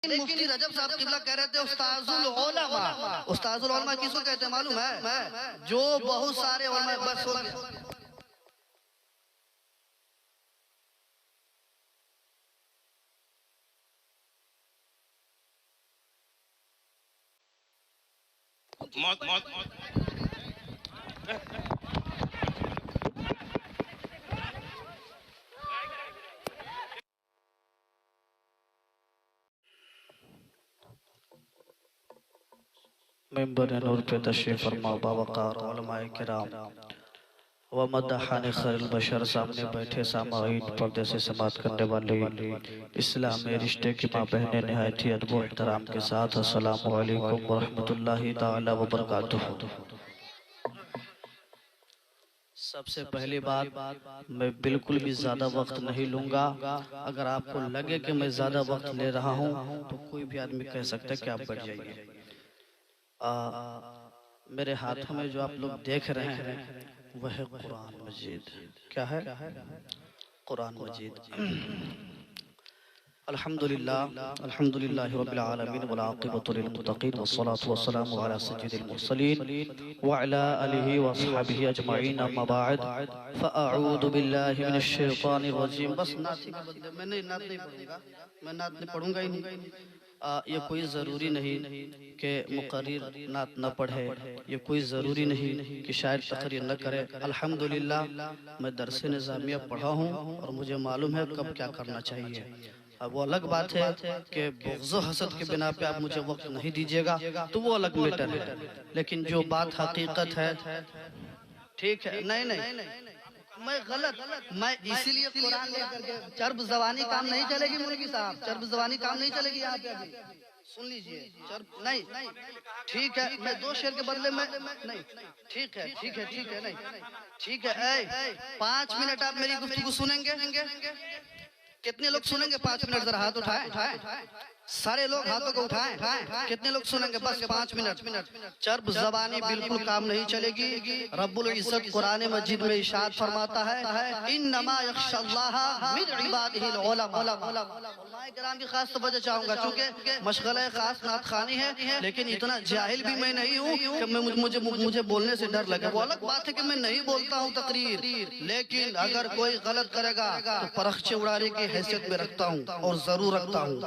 لیکن مفتی رجب صاحب قبلہ کہہ رہے تھے استاذ العلماء. استاذ العلماء کس کو کہتے ہیں معلوم ہے؟ جو بہت سارے علماء. بس ہو گیا. ممبر نور پہ تشریف فرما باوقار علماء کرام و مدحان خیر البشر سامنے بیٹھے سامعین پردے سے سماعت کرنے والے اسلامی رشتے کی ماں بہنیں نہایت ہی ادب و احترام کے ساتھ السلام علیکم ورحمۃ اللہ تعالی وبرکاتہ. سب سے پہلی بات میں بالکل بھی زیادہ وقت نہیں لوں گا. اگر آپ کو لگے کہ میں زیادہ وقت لے رہا ہوں تو کوئی بھی آدمی کہہ سکتا ہے کہ آپ بیٹھ جائیے. میرے ہاتھوں میں جو آپ لوگ دیکھ رہے ہیں وہ ہے قرآن مجید. کیا ہے؟ قرآن مجید. الحمدللہ رب العالمین والعاقبۃ للمتقین والصلاة والسلام علی سید المرسلین وعلی آلہ واصحابہ اجمعین. اما بعد فاعوذ باللہ من الشیطان الرجیم. بس نعت میں نہیں پڑھوں گا ہی نہیں. یہ کوئی ضروری نہیں کہ مقرر نعت نہ پڑھے، یہ کوئی ضروری نہیں کہ شاعر تقریر نہ کرے. الحمدللہ میں درس نظامیہ پڑھا ہوں اور مجھے معلوم ہے کب کیا کرنا چاہیے. اب وہ الگ بات ہے کہ بغض و حسد کے بنا پہ آپ مجھے وقت نہیں دیجیے گا تو وہ الگ میٹر ہے. لیکن جو بات حقیقت ہے ٹھیک ہے. نہیں میں غلط، میں اسی لیے قرآن لے کر کے چرب زبانی کام نہیں چلے گی. مولوی صاحب چرب زبانی کام نہیں چلے گی یہاں پہ. سن لیجئے نہیں ٹھیک ہے. میں دو شعر کے بدلے میں نہیں. ٹھیک ہے نہیں ٹھیک ہے. 5 منٹ آپ میری گفتگو سنیں گے. کتنے لوگ سنیں گے 5 منٹ؟ ذرا ہاتھ اٹھائیں. سارے لوگ ہاتھوں کو اٹھائیں. کتنے لوگ سنیں گے؟ بس 5 منٹ. چرب زبانی بالکل کام نہیں چلے گی. رب العزت قرآن مجید میں ارشاد فرماتا ہے انما یخشی اللہ من عبادہ العلماء. علماء کرام کی خاص توجہ چاہوں گا چونکہ مشغلہ خاص نعت خوانی ہے. لیکن اتنا جاہل بھی میں نہیں ہوں کہ مجھے بولنے سے ڈر لگے. وہ الگ بات ہے کہ میں نہیں بولتا ہوں تقریر، لیکن اگر کوئی غلط کرے گا تو پرخچے اڑانے کی حیثیت میں رکھتا ہوں اور ضرور رکھتا ہوں.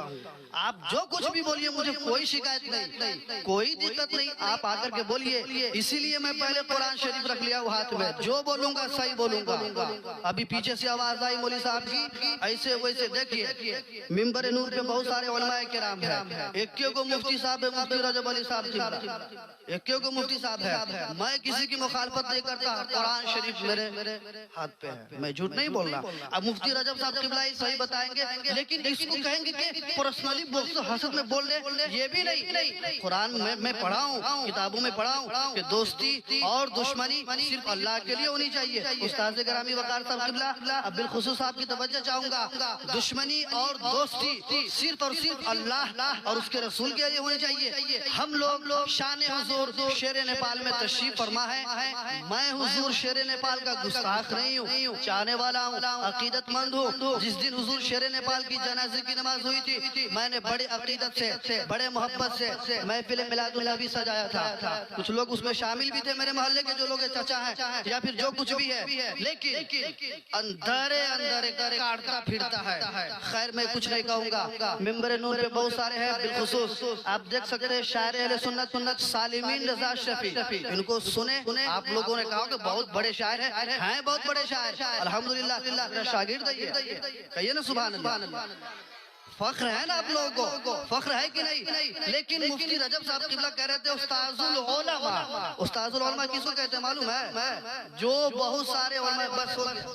آپ جو کچھ بھی بولیے مجھے کوئی شکایت نہیں، کوئی دقت نہیں. آپ آ کر کے بولیے. اسی لیے میں پہلے قرآن شریف رکھ لیا وہ ہاتھ میں. جو بولوں گا صحیح بولوں گا. ابھی پیچھے سے آواز آئی مولوی صاحب کی ایسے ویسے. دیکھیے ممبر نور پہ بہت سارے علماء کرام ہیں. ایک کو مفتی صاحب ہے، مفتی رجب علی صاحب. ایک کو مفتی صاحب ہے. میں کسی کی مخالفت نہیں کرتا. قرآن شریف میرے ہاتھ پہ ہے، میں جھوٹ نہیں بول رہا. اب مفتی رجب صاحب قبلہ صحیح بتائیں گے، لیکن اس کو کہیں گے کہ پرسنلی بغض و حسد میں بول دے. یہ بھی نہیں. قرآن میں پڑھا ہوں، کتابوں میں پڑھا ہوں کہ دوستی اور دشمنی صرف اللہ کے لیے ہونی چاہیے. استاد گرامی وقار صاحب قبلہ اب بالخصوص آپ کی توجہ چاہوں گا. دشمنی اور دوستی صرف اور صرف اللہ اور اس کے رسول کے لیے ہونی چاہیے. ہم لوگ شان حضور شیر نیپال میں تشریف فرما ہے. میں حضور شیر نیپال کا گستاخ نہیں ہوں، چاہنے والا ہوں، عقیدت مند ہوں. جس دن حضور شیر نیپال کی جنازے کی نماز ہوئی تھی میں نے بڑے عقیدت سے، بڑے محبت سے محفل میلاد النبی سجایا تھا. کچھ لوگ اس میں شامل بھی تھے میرے محلے کے جو لوگ چچا ہیں یا پھر جو کچھ بھی ہے. لیکن اندر کاٹتا پھرتا ہے. خیر میں کچھ نہیں کہوں گا. ممبر نور پہ بہت سارے ہیں. بالخصوص آپ دیکھ سکتے ہیں شاعر اہل سنت سالمین رضا شفیع. ان کو سنیں. آپ لوگوں نے کہا کہ بہت بڑے شاعر ہیں بہت بڑے شاعر. الحمدللہ میرا شاگرد ہے یہ. کہیے نا سبحان اللہ. فخر ہے نا آپ لوگوں کو؟ فخر ہے کہ نہیں؟ لیکن مفتی رجب صاحب قبلہ کہہ رہے تھے استاذ العلماء. استاذ العلماء کس کو کہتے ہیں معلوم ہے؟ جو بہت سارے علماء. بس ہو گیا.